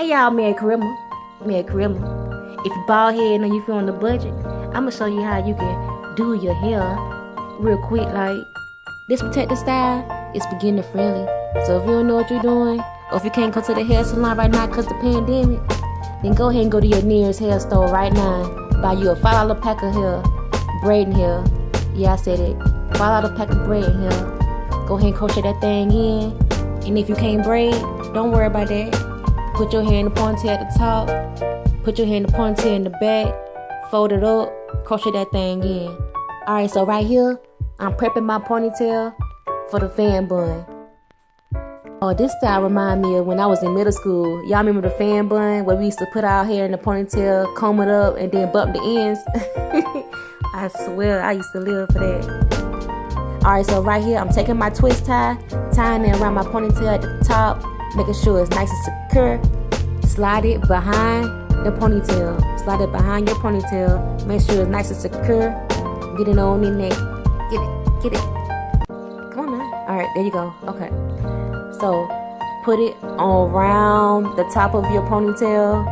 Hey y'all, Merry Christmas. Merry Christmas. If you bald head and you feel on the budget, I'ma show you how you can do your hair real quick. Like this protective style is beginner friendly. So if you don't know what you're doing, or if you can't go to the hair salon right now because the pandemic, then go ahead and go to your nearest hair store right now. Buy you a $5 pack of hair, braiding hair. Yeah, I said it. $5 pack of braiding hair. Go ahead and crochet that thing in. And if you can't braid, don't worry about that. Put your hair in the ponytail at the top. Put your hair in the ponytail in the back. Fold it up. Crochet that thing in. Alright, so right here, I'm prepping my ponytail for the fan bun. Oh, this style remind me of when I was in middle school. Y'all remember the fan bun where we used to put our hair in the ponytail, comb it up, and then bump the ends? I swear, I used to live for that. Alright, so right here, I'm taking my twist tie, tying it around my ponytail at the top, making sure it's nice and secure. Slide it behind the ponytail. Slide it behind your ponytail. Make sure it's nice and secure. Get it on in there. Get it. Come on now. Alright, there you go. Okay. So, put it on around the top of your ponytail.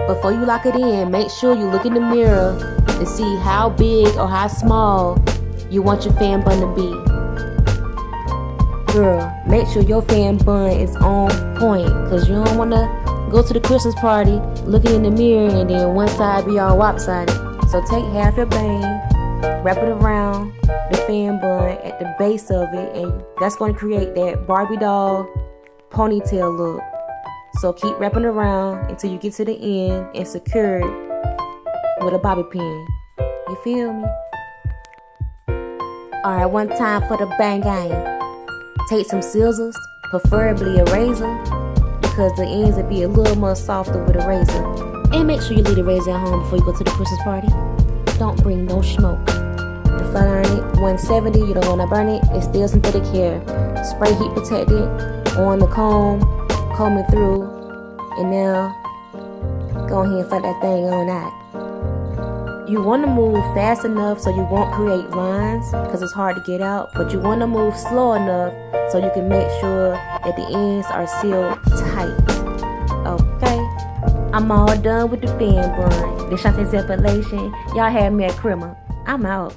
Before you lock it in, make sure you look in the mirror to see how big or how small you want your fan bun to be. Girl, make sure your fan bun is on point, because you don't want to go to the Christmas party looking in the mirror and then one side be all lopsided. So take half your bang, wrap it around the fan bun at the base of it, and that's going to create that Barbie doll ponytail look. So keep wrapping around until you get to the end and secure it with a bobby pin. You feel me? Alright, one time for the bang gang. Take some scissors, preferably a razor, because the ends will be a little more softer with a razor. And make sure you leave the razor at home before you go to the Christmas party. Don't bring no smoke. The flat iron it, 170, you don't want to burn it. It's still synthetic hair. Spray heat protected on the comb, combing through, and now go ahead and flat that thing on out. You want to move fast enough so you won't create lines because it's hard to get out, but you want to move slow enough so you can make sure that the ends are sealed tight. Okay, I'm all done with the fan bun. The Shantes Epilation. Y'all had me at Crema. I'm out.